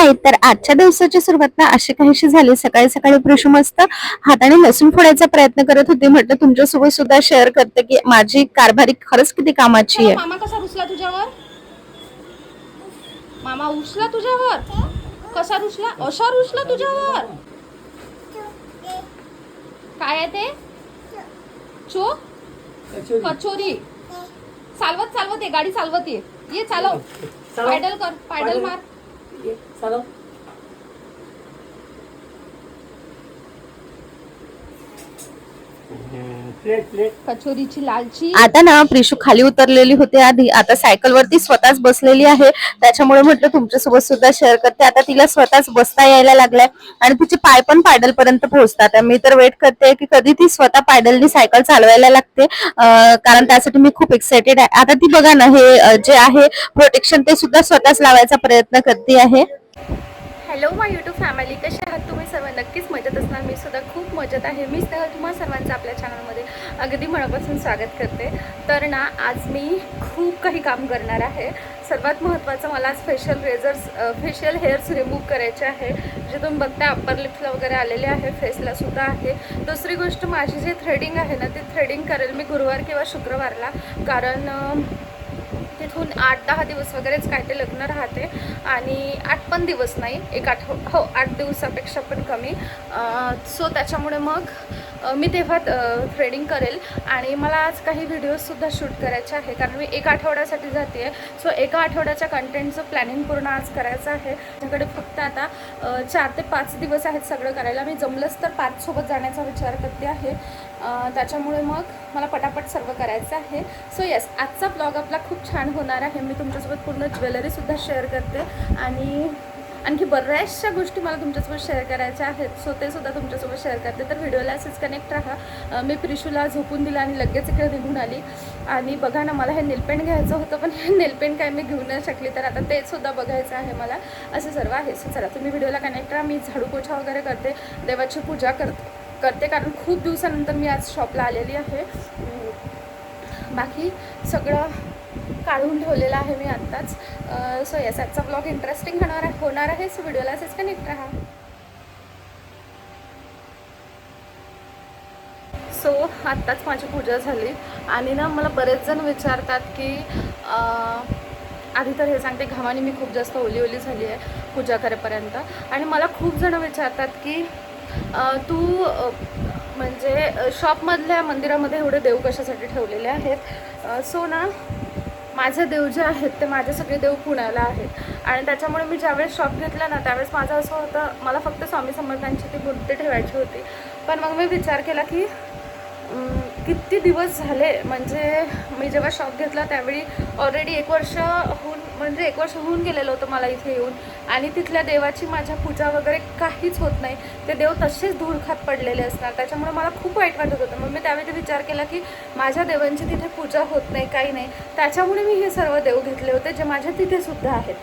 हाय, तर आजच्या दिवसाची सुरुवात ना अशी काहीशी झाली. सकाळी सकाळी प्रिशू मस्त हाताने लसूण फोडायचा प्रयत्न करत होती. म्हटलं तुमच्यासोबत सुद्धा शेअर करते की माझी कारभारी खरंच किती कामाची आहे. मामा कसा रुसला तुझ्यावर? मामा रुसला तुझ्यावर? कसा रुसला? असा रुसला तुझ्यावर? काय आहे ते? चो कचोरी. चालवत चालवत ये, गाडी चालवत ये चालव. पायडल कर, पायडल मार. चालव. कचोरीची लालची. आता ना प्रिशू खाली उतरलेली होती आधी, आता सायकल वरती स्वतःच बसलेली आहे. त्याच्यामुळे म्हटलं तुमच्यासोबत सुद्धा शेअर करते. आता तिला स्वतःच बसता यायला लागलाय आणि तिचे पाय पण पायडल पर्यंत पोहोचतात. मी तर वेट करते की कधी ती स्वतः पायडलनी सायकल चालवायला लागते, कारण त्यासाठी मी खूप एक्साइटेड आहे. आता ती बघा ना, हे जे आहे प्रोटेक्शन ते सुद्धा स्वतःच लावायचा प्रयत्न करते आहे. हॅलो माय यूट्यूब फॅमिली, कसे आहात तुम्ही सर्व? नक्कीच मजेत असणार. मी सुद्धा खूप मजेत आहे. मी तुम्हा सर्वांचं आपल्या चॅनलमध्ये अगदी मनापासून स्वागत करते. तर ना आज मी खूप काही काम करणार आहे. सर्वात महत्त्वाचं, मला आज फेशियल हेअर्स रिमूव्ह करायचे आहे. जे तुम्ही बघता अप्पर लिप्सला वगैरे आलेले आहे, फेसला सुद्धा आहे. दुसरी गोष्ट, माझी जी थ्रेडिंग आहे ना, ती थ्रेडिंग करेल मी गुरुवार किंवा शुक्रवारला, कारण तिथून 8-10 दिवस वगैरेच काय ते लग्न राहते आणि 8 पण दिवस नाही, 8 दिवसापेक्षा पण कमी. सो त्याच्यामुळे मग मी तेव्हा थ्रेडिंग करेल. आणि मला आज काही व्हिडिओजसुद्धा शूट करायचे आहे, कारण मी 1 आठवड्यासाठी जाते आहे. सो 1 आठवड्याच्या कंटेंटचं प्लॅनिंग पूर्ण आज करायचं आहे. माझ्याकडे फक्त आता 4 ते 5 दिवस आहेत सगळं करायला. मी जमलंच तर 5 सोबत जाण्याचा विचार करते आहे. त्याच्यामुळे मग मला पटापट सर्व करायचं आहे. सो येस, आजचा ब्लॉग आपला खूप छान होणार आहे. मी तुमच्यासोबत पूर्ण ज्वेलरीसुद्धा शेअर करते आणि आणखी बऱ्याचशा गोष्टी मला तुमच्यासोबत शेअर करायच्या आहेत. सो ते सुद्धा तुमच्यासोबत शेअर करते. तर व्हिडिओला असेच कनेक्ट राहा. मी प्रिशूला झोपून दिला आणि लगेच इकडे निघून आली. आणि बघा ना, मला हे नेलपेंट घ्यायचं होतं, पण हे नेलपेंट काय मी घेऊ नाही शकली, तर आता ते सुद्धा बघायचं आहे मला. असं सर्व आहे. सो चला, तुम्ही व्हिडिओला कनेक्ट राहा. मी झाडू पोछा वगैरे करते, देवाची पूजा करते, कारण खूप दिवसानंतर मी आज शॉपला आलेली आहे. बाकी सगळं काढून ठेवलेलं आहे मी आत्ताच. सो यस, आजचा ब्लॉग इंटरेस्टिंग होणार आहे. सो व्हिडिओला असेच कनेक्ट राहा. सो आत्ताच माझी पूजा झाली आणि ना मला बरेच जण विचारतात की आधी तर हे सांगते, घामाने मी खूप जास्त ओली झाली आहे पूजा करेपर्यंत. आणि मला खूप जण विचारतात की तू म्हणजे शॉपमधल्या मंदिरामध्ये एवढे देव कशासाठी ठेवलेले आहेत. सो ना, माझे देव जे आहेत ते माझे सगळे देव पुण्याला आहेत. आणि त्याच्यामुळे मी ज्यावेळेस शॉप घेतला ना, त्यावेळेस माझं असं होतं, मला फक्त स्वामी समर्थांची ती मूर्ती ठेवायची होती. पण मग मी विचार केला की किती दिवस झाले, म्हणजे मी जेव्हा शॉप घेतला त्यावेळी ऑलरेडी 1 वर्ष होऊन गेलेलं होतं मला इथे येऊन. आणि तिथल्या देवाची माझ्या पूजा वगैरे काहीच होत नाही. ते देव तसेच धूळ खात पडलेले असणार. त्याच्यामुळे मला खूप वाईट वाटत होतं. मग मी त्यावेळी विचार केला की माझ्या देवांची तिथे पूजा होत नाही, काही नाही. त्याच्यामुळे मी हे सर्व देव घेतले होते, जे माझ्या तिथे सुद्धा आहेत.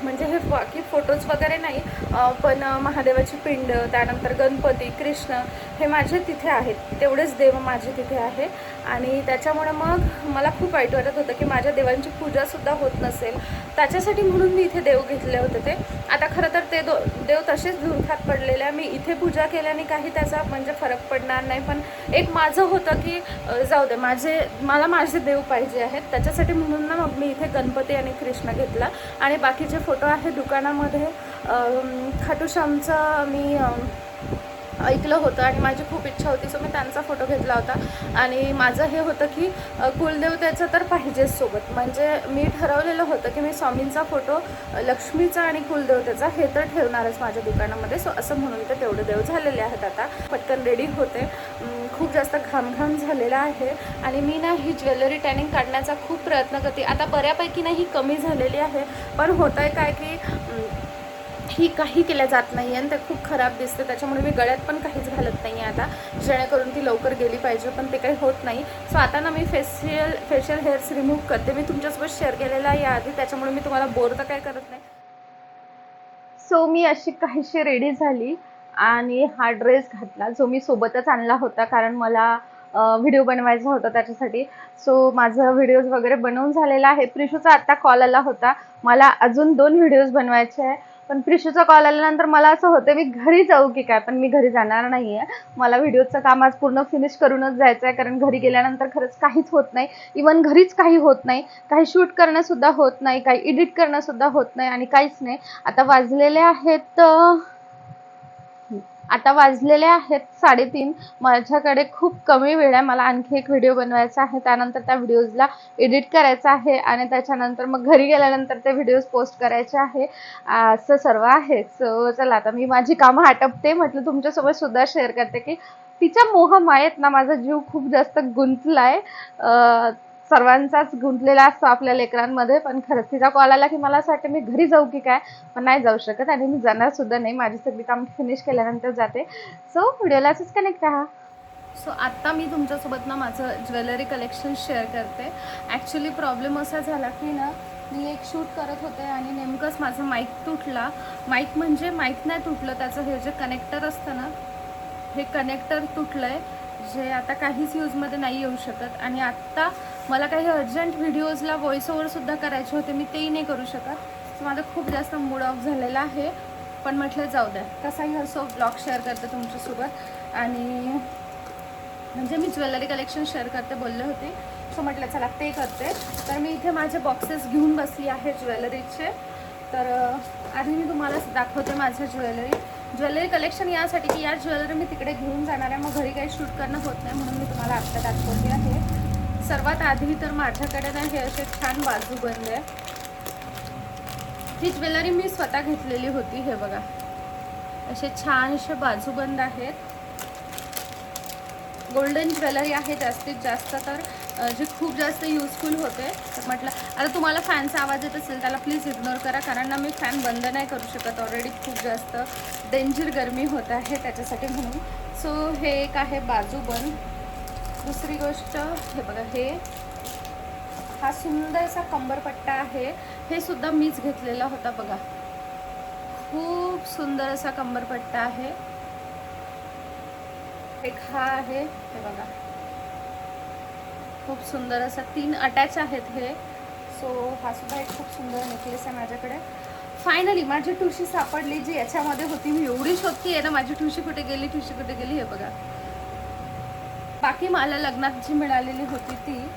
म्हणजे हे बाकी फोटोज वगैरे नाही, पण महादेवाची पिंड, त्यानंतर गणपती, कृष्ण, हे माझे तिथे आहेत. तेवढेच देव माझे तिथे आहे. आणि त्याच्यामुळे मग मला खूप वाईट वाटत होतं की माझ्या देवांची पूजासुद्धा होत नसेल. त्याच्यासाठी म्हणून मी इथे देव घेतले होते ते. आता खरं तर ते देव तसेच धुरखात पडलेले आहे. मी इथे पूजा केल्याने काही त्याचा म्हणजे फरक पडणार नाही. पण एक माझं होतं की जाऊ दे, मला माझे देव पाहिजे आहेत. त्याच्यासाठी म्हणून ना मग मी इथे गणपती आणि कृष्ण घेतला. आणि बाकीचे फोटो आहे दुकानामध्ये. खाटू श्यामचा मी ऐकलं होतं आणि माझी खूप इच्छा होती, सो मी त्यांचा फोटो घेतला होता. आणि माझं हे होतं की कुलदेवतेचं तर पाहिजेच सोबत. म्हणजे मी ठरवलेलं होतं की मी स्वामींचा फोटो, लक्ष्मीचा आणि कुलदेवतेचा हे तर ठेवणारच माझ्या दुकानामध्ये. सो असं म्हणून ते तेवढे देव झालेले आहेत. आता पटकन रेडी होते. खूप जास्त घाम झालेला आहे. आणि मी ना ही ज्वेलरी टॅनिंग काढण्याचा खूप प्रयत्न करते. आता बऱ्यापैकी ना ही कमी झालेली आहे, पण होत आहे काय की ही काही केल्या जात नाही आहे आणि ते खूप खराब दिसते. त्याच्यामुळे मी गळ्यात पण काहीच घालत नाही आहे आता, जेणेकरून ती लवकर गेली पाहिजे, पण ते काही होत नाही. सो आता ना मी फेशियल हेअर्स रिमूव्ह करते. मी तुमच्यासोबत शेअर केलेला आहे याआधी, त्याच्यामुळे मी तुम्हाला बोर तर काय करत नाही. सो मी अशी काहीशी रेडी झाली आणि हा ड्रेस घातला, जो मी सोबतच आणला होता, कारण मला व्हिडिओ बनवायचा होता त्याच्यासाठी. सो माझं व्हिडिओज वगैरे बनवून झालेला आहे. प्रिशूचा आत्ता कॉल आला होता, मला अजून 2 व्हिडिओज बनवायचे आहे. पण प्रिशूचा कॉल आल्यानंतर मला असं होतं मी घरी जाऊ की काय, पण मी घरी जाणार नाही आहे. मला व्हिडिओचं काम आज पूर्ण फिनिश करूनच जायचं आहे, कारण घरी गेल्यानंतर खरंच काहीच होत नाही. इवन घरीच काही होत नाही, काही शूट करणंसुद्धा होत नाही, काही एडिट करणंसुद्धा होत नाही आणि काहीच नाही. आता वाजलेले आहेत 3:30. माझ्याकडे खूप कमी वेळ आहे. मला आणखी एक व्हिडिओ बनवायचा आहे, त्यानंतर त्या व्हिडिओजला एडिट करायचं आहे आणि त्याच्यानंतर मग घरी गेल्यानंतर ते व्हिडिओज पोस्ट करायचे आहे. असं सर्व आहे. सो चला आता मी माझी कामं आटपते. म्हटलं तुमच्यासोबत सुद्धा शेअर करते की तिच्या मोहमायेत ना माझा जीव खूप जास्त गुंतलाय. सर्वांचाच गुंतलेला असतो आपल्या लेकरांमध्ये. पण खरंच तिचा कॉल आला की मला असं वाटतं मी घरी जाऊ की काय, पण नाही जाऊ शकत आणि मी जाणार सुद्धा नाही. माझी सगळी काम फिनिश केल्यानंतर जाते. सो व्हिडिओला असंच कनेक्ट राहा. सो आत्ता मी तुमच्यासोबत ना माझं ज्वेलरी कलेक्शन शेअर करते. ॲक्च्युली प्रॉब्लेम असा झाला की ना मी एक शूट करत होते आणि नेमकंच माझं माईक तुटला. माईक म्हणजे माईक नाही तुटलं, त्याचं हे जे कनेक्टर असतं ना, हे कनेक्टर तुटलं आहे, जे आता काहीच यूजमध्ये नाही येऊ शकत. आणि आत्ता मला काही अर्जंट व्हिडिओजला व्हॉइस ओव्हरसुद्धा करायचे होते, मी तेही नाही करू शकत. सो माझा खूप जास्त मूड ऑफ झालेला आहे. पण म्हटलं जाऊ द्या, कसाही असो ब्लॉग शेअर करते तुमच्यासोबत. आणि म्हणजे मी ज्वेलरी कलेक्शन शेअर करते बोलले होते, सो म्हटलं चला ते करते. तर मी इथे माझे बॉक्सेस घेऊन बसली आहे ज्वेलरीचे. तर आधी मी तुम्हाला दाखवते माझं ज्वेलरी कलेक्शन यासाठी की या ज्वेलरी मी तिकडे घेऊन जाणार आहे, मग घरी काही शूट करणं होत नाही, म्हणून मी तुम्हाला आत्ता दाखवते आहे. सर्वात आधी तर माझ्याकडे ना हे असे छान बाजूबंद आहे. ही ज्वेलरी मी स्वतः घेतलेली होती. हे बघा, असे छानसे बाजूबंद आहेत. गोल्डन ज्वेलरी आहे जास्तीत जास्त, तर जे खूप जास्त युजफुल होते. तर म्हटलं आता तुम्हाला फॅनचा आवाज येत असेल त्याला प्लीज इग्नोर करा, कारण ना मी फॅन बंद नाही करू शकत. ऑलरेडी खूप जास्त डेंजर गरमी होत आहे त्याच्यासाठी म्हणून. सो हे एक आहे बाजूबंद. दुसरी गोष्ट हे बघा, हा सुंदरसा कंबरपट्टा आहे. हे सुद्धा मीच घेतलेला होता बघा. खूप सुंदर असा कंबरपट्टा आहे. एक हा आहे, हे बघा, खूप सुंदर असा 3 अटॅच आहेत हे. सो हा सुद्धा एक खूप सुंदर नेकलेस आहे माझ्याकडे. फायनली माझी ठुशी सापडली जी याच्यामध्ये होती. मी एवढी शोधती आहे ना, माझी ठुशी कुठे गेली. हे बघा, बाकी मला लग्नात जी मिळालेली होती ती,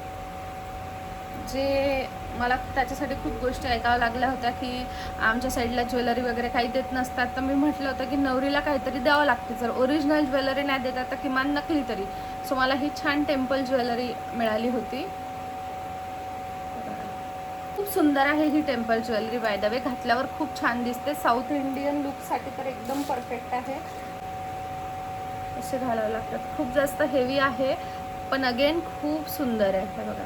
जे मला त्याच्यासाठी खूप गोष्टी ऐकाव्या लागल्या होत्या की आमच्या साईडला ज्वेलरी वगैरे काही देत नसतात. तर मी म्हटलं होतं की नवरीला काहीतरी द्यावं लागते, जर ओरिजिनल ज्वेलरी नाही देतात तर किमान नकली तरी. सो मला ही छान टेम्पल ज्वेलरी मिळाली होती. खूप सुंदर आहे ही temple jewellery. By the way घातल्यावर खूप छान दिसते. साऊथ इंडियन लुकसाठी तर एकदम परफेक्ट आहे. असे घालावं लागतात. खूप जास्त हेवी आहे पण अगेन खूप सुंदर आहे. हे बघा,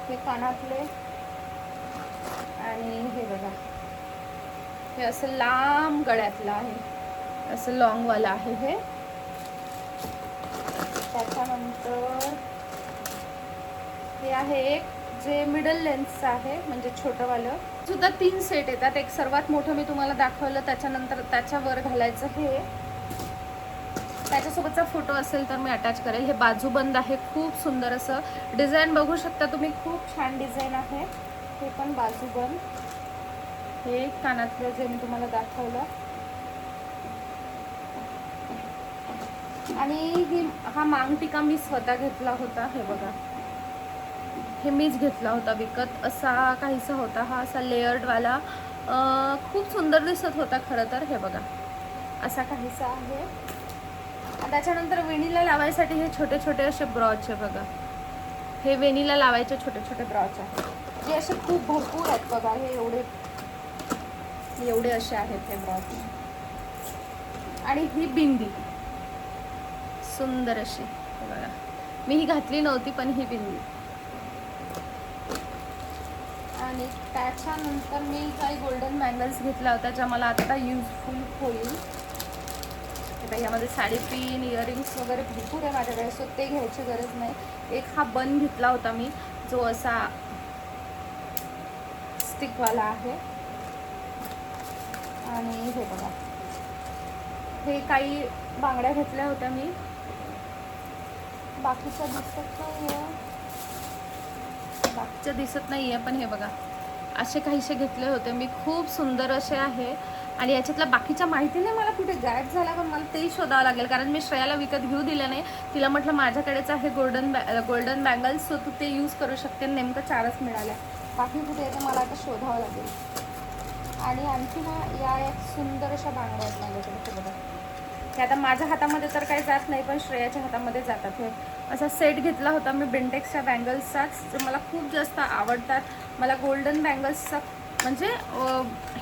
हे कानातले आणि हे बघा, हे असं लांब गळ्यातलं आहे, असं लॉंगवाला आहे हे. त्याच्यानंतर हे आहे एक जे मिडल लेन्थचं आहे, म्हणजे छोटंवालं. सुद्धा 3 सेट येतात. एक सर्वात मोठं मी तुम्हाला दाखवलं, त्याच्यानंतर त्याच्यावर घालायचं हे. त्याच्यासोबतचा फोटो असेल तर मी अटॅच करेल. हे बाजूबंद आहे, खूप सुंदर असं डिझाईन बघू शकता तुम्ही, खूप छान डिझाईन आहे. हे पण बाजूबंद. हे कानातलं जे मी तुम्हाला दाखवलं. आणि हा मांगटिका मी स्वतः घेतला होता. हे बघा, हे मीच घेतला होता विकत. असा काहीसा होता हा, असा लेयर्डवाला. खूप सुंदर दिसत होता खरं तर. हे बघा, असा काहीसा आहे. त्याच्यानंतर वेणीला लावायसाठी हे छोटे छोटे असे ब्रॉच आहे बघा. हे वेणीला लावायचे छोटे छोटे ब्रॉच आहे, जे असे खूप भरपूर आहेत बघा. हे एवढे असे आहेत हे ब्रॉच. आणि ही बिंदी सुंदर अशी, हे बघा, मी ही घातली नव्हती पण ही बिंदी. आणि त्याच्यानंतर मी काही गोल्डन बँगल्स घेतल्या होत्या ज्या मला आता युजफुल होईल. यामध्ये साडी पिन, इयरिंग्स वगैरे भरपूर आहे माझ्याकडे, सो ते घ्यायची गरज नाही. एक हा बन घेतला होता मी, जो असा स्टिकवाला आहे. आणि हे बघा, हे काही बांगड्या घेतल्या होत्या मी. बाकीचं दिसत नाहीये पण हे बघा असे काहीसे घेतले होते मी, खूप सुंदर असे आहे. आणि याच्यातल्या बाकीच्या माहिती नाही मला कुठे गायब झाला, पण मला तेही शोधावं लागेल कारण मी श्रेयाला विकत घेऊ दिलं नाही. तिला म्हटलं माझ्याकडेच आहे गोल्डन बँगल्स, सो तू ते यूज करू शकते. नेमकं 4च मिळाल्या, बाकी कुठे आहे मला आता शोधावं लागेल. आणि आणखी ना या एक सुंदर अशा बांगड्या आहेत माझ्याकडे, ते बघा. ते आता माझ्या हातामध्ये तर काही जात नाही पण श्रेयाच्या हातामध्ये जातात. हे असा सेट घेतला होता मी बेंटेक्सच्या बँगल्सचाच, जे मला खूप जास्त आवडतात. मला गोल्डन बँगल्सचा म्हणजे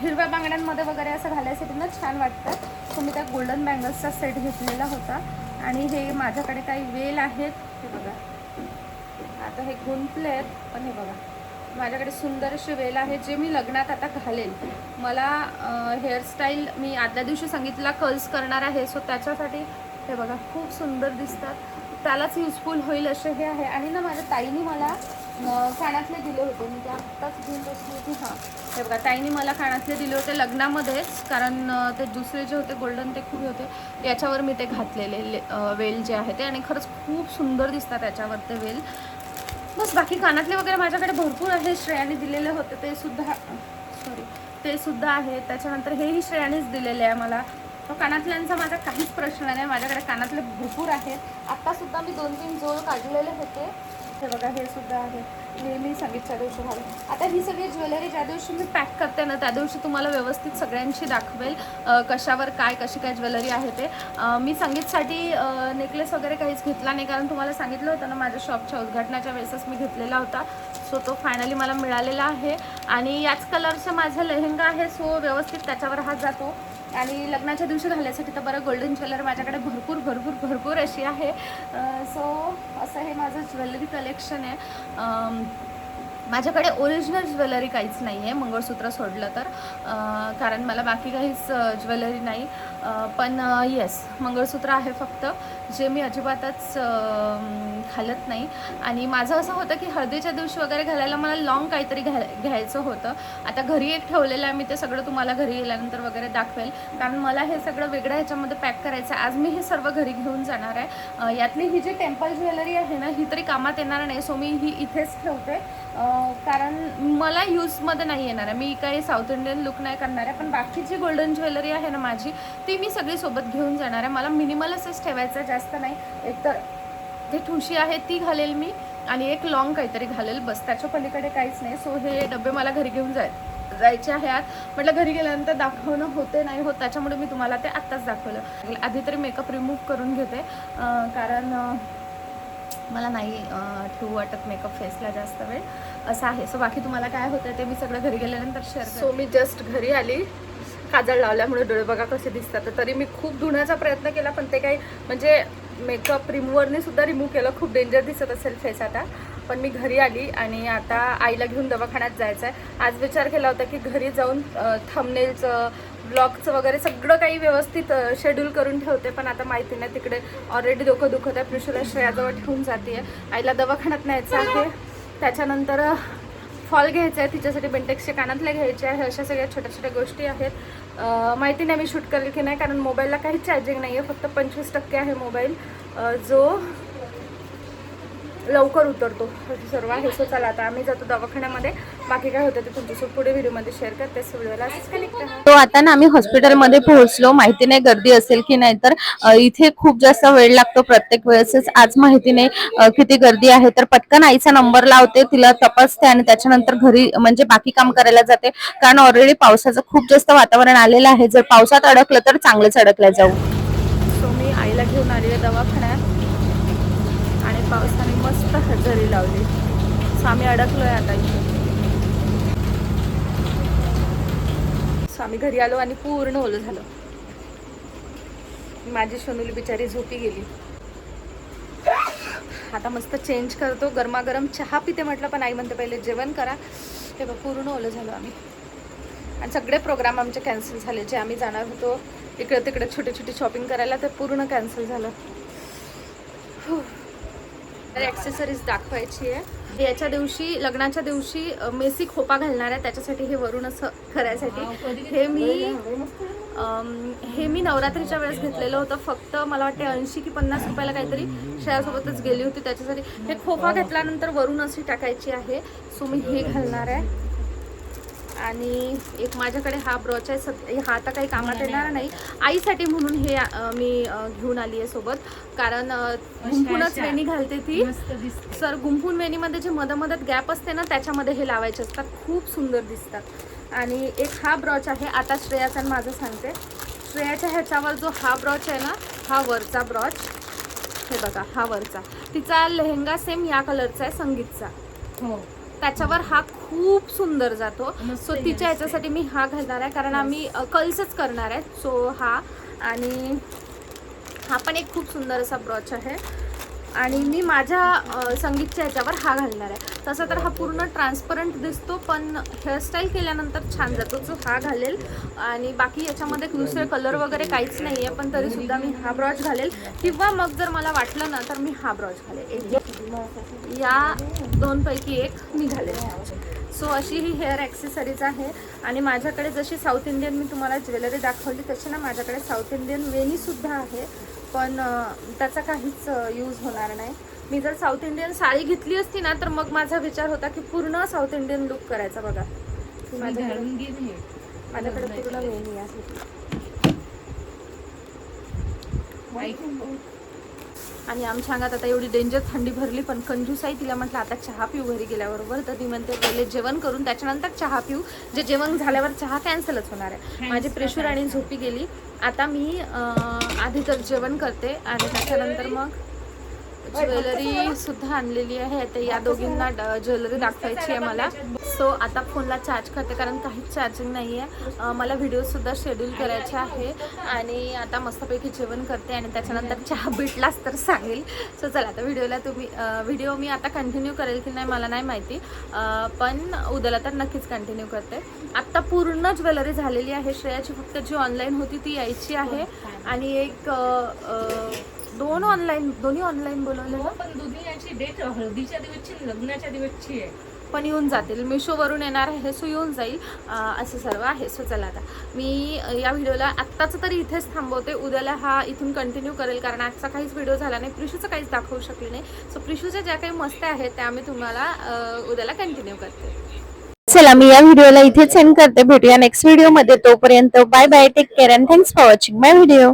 हिरव्या बांगड्यांमध्ये वगैरे असं घालायसाठी ना छान वाटतं. सो मी त्या गोल्डन बँगल्सचा सेट घेतलेला होता. आणि हे माझ्याकडे काही वेल आहेत, हे बघा. आता हे गुंतले आहेत पण हे बघा माझ्याकडे सुंदर असे वेल आहे जे मी लग्नात आता घालेल. मला हेअरस्टाईल मी आदल्या दिवशी सांगितलं कर्ल्स करणार आहे, सो त्याच्यासाठी हे बघा खूप सुंदर दिसतात, त्यालाच युजफुल होईल असे हे आहे. आणि ना माझ्या ताईने मला कानातले दिले होते, मी ते आत्ताच घेऊन बसली होती. हां हे बघा ताईने मला कानातले दिले होते लग्नामध्येच, कारण ते दुसरे जे होते गोल्डन ते खूप होते, याच्यावर मी ते घातलेले वेल जे आहे ते. आणि खरंच खूप सुंदर दिसतात याच्यावर ते वेल. बस बाकी कानातले वगैरे माझ्याकडे भरपूर आहे, श्रेयाने दिलेले होते ते सुद्धा आहे. त्याच्यानंतर हेही श्रेयानेच दिलेले आहे मला. तो कानातल्यांचा माझा काहीच प्रश्न नाही, माझ्याकडे कानातले भरपूर आहेत. आत्तासुद्धा मी 2-3 जोड काढलेले होते, हे बघा हे सुद्धा आहे. हे मी संगीतच्या दिवशी घालून. आता ही सगळी ज्वेलरी ज्या दिवशी मी पॅक करते ना त्या दिवशी तुम्हाला व्यवस्थित सगळ्यांची दाखवेल कशावर कशी काय ज्वेलरी आहे ते. मी संगीतसाठी नेकलेस वगैरे काहीच घेतला नाही, कारण तुम्हाला सांगितलं होतं ना माझ्या शॉपच्या उद्घाटनाच्या वेळेसच मी घेतलेला होता. सो तो फायनली मला मिळालेला आहे. आणि याच कलरचं माझं लेहंगा आहे, सो व्यवस्थित त्याच्यावर हा जातो. आणि लग्नाच्या दिवशी घालण्यासाठी तर बरं गोल्डन ज्वेलरी माझ्याकडे भरपूर अशी आहे. सो असं हे माझं ज्वेलरी कलेक्शन आहे. माझ्याकडे ओरिजिनल ज्वेलरी काहीच नाही आहे मंगळसूत्र सोडलं तर, कारण मला बाकी काहीच ज्वेलरी नाही. पण येस मंगळसूत्र आहे फक्त, जे मी अजिबातच घालत नाही. आणि माझं असं होतं की हळदीच्या दिवशी वगैरे घालायला मला लॉंग काहीतरी घ्यायचं होतं. आता घरी एक ठेवलेलं आहे मी, ते सगळं तुम्हाला घरी गेल्यानंतर वगैरे दाखवेल, कारण मला हे सगळं वेगळ्या ह्याच्यामध्ये पॅक करायचं आहे. आज मी हे सर्व घरी घेऊन जाणार आहे. यातली ही जी टेम्पल ज्वेलरी आहे ना ही तरी कामात येणार नाही, सो मी ही इथेच ठेवते, कारण मला यूजमध्ये नाही येणार आहे. मी काही साऊथ इंडियन लुक नाही करणार आहे, पण बाकीची गोल्डन ज्वेलरी आहे ना माझी ती मी सगळी सोबत घेऊन जाणार आहे. मला मिनिमल असंच ठेवायचं, जास्त नाही. एकतर ते ठुशी आहे ती घालेल मी, आणि एक लॉंग काहीतरी घालेल, बस. त्याच्या पलीकडे काहीच नाही. सो हे डबे मला घरी घेऊन जायचे आहे. आज म्हटलं घरी गेल्यानंतर दाखवणं होते नाही होत, त्याच्यामुळे मी तुम्हाला ते आत्ताच दाखवलं. आधी तरी मेकअप रिमूव्ह करून घेते, कारण मला नाही ठेवू वाटत मेकअप फेसला जास्त वेळ, असं आहे. सो बाकी तुम्हाला काय होतं ते मी सगळं घरी गेल्यानंतर शेअर करते. सो मी जस्ट घरी आली, काजळ लावल्यामुळे डोळे बघा कसे दिसतात. तरी मी खूप धुण्याचा प्रयत्न केला, पण ते काही म्हणजे मेकअप रिमूव्हरने सुद्धा रिमूव्ह केलं. खूप डेंजर दिसत असेल फेस आता. पण मी घरी आली आणि आता आईला घेऊन दवाखान्यात जायचं आहे. आज विचार केला होता की घरी जाऊन थंबनेलचं ब्लॉगचं वगैरे सगळं काही व्यवस्थित शेड्यूल करून ठेवते, पण आता माहिती नाही, तिकडे ऑलरेडी डोकं दुखत आहे. प्रिशूला श्रेयाजवळ ठेवून जाते आहे. आईला दवाखान्यात न्यायचं आहे. त्याच्यानंतर फॉल घ्यायचं आहे, तिच्यासाठी बेंटेक्सचे कानातले घ्यायचे आहे. अशा सगळ्या छोट्या छोट्या गोष्टी आहेत. माहिती नाही मी शूट करेल की नाही, कारण मोबाईलला काहीच चार्जिंग नाही आहे, फक्त 25% आहे मोबाईल, जो लवकर उतरतो. सर्व आहे. सो चला आता आम्ही जातो दवाखान्यामध्ये. बाकी काय होतं ते तुमच्यासोबत पुढे व्हिडिओमध्ये शेअर करते. व्हिडिओला तो आता ना आम्ही हॉस्पिटलमध्ये पोहोचलो. माहिती नाही गर्दी असेल की नाही, तर इथे खूप जास्त वेळ लागतो प्रत्येक वेळेसच. आज माहिती नाही किती गर्दी आहे, तर पटकन आईचा नंबर लावते, तिला तपासते आणि त्याच्यानंतर घरी म्हणजे बाकी काम करायला जाते, कारण ऑलरेडी पावसाचं खूप जास्त वातावरण आलेलं आहे. जर पावसात अडकलं तर चांगलंच अडकलं जाऊ. सो मी आईला घेऊन आली आहे दवाखान्यात आणि पावसाने मस्त हजेरी लावली. सो आम्ही अडकलो आहे आता इथे. सो आम्ही घरी आलो आणि पूर्ण ओलं झालं. माझी सोनूली बिचारी झोपी गेली. आता मस्त चेंज करतो, गरमागरम चहा पिते म्हटलं, पण आई म्हणते पहिले जेवण करा. ते बघ पूर्ण ओलं झालं आम्ही. आणि सगळे प्रोग्राम आमचे कॅन्सल झाले, जे आम्ही जाणार होतो इकडे तिकडे छोटी छोटी शॉपिंग करायला, ते पूर्ण कॅन्सल झालं. ॲक्सेसरीज दाखवायची आहे. याच्या दिवशी लग्नाच्या दिवशी मेसी खोपा घालणार आहे, त्याच्यासाठी हे वरून असं करायसाठी हे मी नवरात्रीच्या वेळेस घेतलेलं होतं. फक्त मला वाटते 80 की 50 रुपयाला काहीतरी श्रेयासोबतच गेली होती त्याच्यासाठी. हे खोपा घेतल्यानंतर वरून अशी टाकायची आहे. सो मी हे घालणार आहे. आणि एक माझ्याकडे हा ब्रॉच आहे. हा आता काही कामात येणार नाही, आईसाठी म्हणून हे मी घेऊन आली आहे सोबत. कारण गुंफूनच वेणी घालते ती. सर गुंफून वेणीमध्ये जे मधत गॅप असते ना, त्याच्यामध्ये हे लावायचे असतात, खूप सुंदर दिसतात. आणि एक हा ब्रॉच आहे. आता श्रेयाचा माझं सांगते. श्रेयाच्या ह्याच्यावर जो हा ब्रॉच आहे ना, हा वरचा ब्रॉच, हे बघा हा वरचा. तिचा लेहंगा सेम या कलरचा आहे, संगीतचा. हो, त्याच्यावर हा खूप सुंदर जातो. सो तिच्या ह्याच्यासाठी मी हा घालणार आहे, कारण आम्ही कर्ल्सच करणार आहे. सो हा, आणि हा पण एक खूप सुंदर असा ब्रॉच आहे. आणि मी माझ्या संगीतच्या ह्याच्यावर हा घालणार आहे. तसं तर हा पूर्ण ट्रान्सपरंट दिसतो, पण हेअरस्टाईल केल्यानंतर छान जातो. जो हा घालेल. आणि बाकी याच्यामध्ये दुसरे कलर वगैरे काहीच नाही आहे, पण तरीसुद्धा मी हा ब्रॉच घालेल. किंवा मग जर मला वाटलं ना, तर मी हा ब्रॉच घालेल. या दोनपैकी एक मी घालेल. सो अशी ही हेअर ॲक्सेसरीज आहे. आणि माझ्याकडे जशी साऊथ इंडियन मी तुम्हाला ज्वेलरी दाखवली, तशी ना माझ्याकडे साऊथ इंडियन वेणीसुद्धा आहे, पण त्याचा काहीच यूज होणार नाही. मी जर साऊथ इंडियन साडी घेतली असती ना, तर मग माझा विचार होता की पूर्ण साऊथ इंडियन लुक करायचा. बघा माझ्याकडे पूर्ण वेणी आहे. आणि आमच्या अंगात आता एवढी डेंजर थंडी भरली, पण कंजूस आहे. तिला म्हटलं आता चहा पिऊ घरी गेल्याबरोबर, तर ती म्हणते पहिले जेवण करून त्याच्यानंतर चहा पिऊ. जे जेवण झाल्यावर चहा कॅन्सलच होणार आहे. माझी प्रेशर आणि झोपी गेली. आता मी आधी तर जेवण करते आणि त्याच्यानंतर मग ज्वेलरी सुद्धा आणलेली आहे. तर या दोघींना ज्वेलरी दाखवायची आहे मला. सो आता फोनला चार्ज करते, कारण काहीच चार्जिंग नाही आहे. मला व्हिडिओसुद्धा शेड्यूल करायचे आहे. आणि आता मस्तपैकी जेवण करते आणि त्याच्यानंतर चहा भेटलाच तर सांगेल. सो चला, आता व्हिडिओ मी आता कंटिन्यू करेल की नाही मला नाही माहिती, पण उद्याला तर नक्कीच कंटिन्यू करते. आत्ता पूर्ण ज्वेलरी झालेली आहे. श्रेयाची फक्त जी ऑनलाईन होती ती यायची आहे. आणि एक दोन्ही ऑनलाईन बोलवले, पण दोन्ही याची डेट हळदीच्या दिवसची, लग्नाच्या दिवसची आहे, पण येऊन जातील. मिशोवरून येणार आहे, सो येऊन जाईल. असं सर्व आहे. सो चला, आता मी या व्हिडिओला आत्ताचं तरी इथेच थांबवते. उद्याला हा इथून कंटिन्यू करेल, कारण आजचा काहीच व्हिडिओ झाला नाही. प्रिशूचं काहीच दाखवू शकले नाही. सो प्रिशूच्या ज्या काही मस्त आहेत त्या मी तुम्हाला उद्याला कंटिन्यू करते. चला, मी या व्हिडिओला इथेच एंड करते. भेटूया नेक्स्ट व्हिडिओ मध्ये. तोपर्यंत bye bye, take care and thanks for watching my video.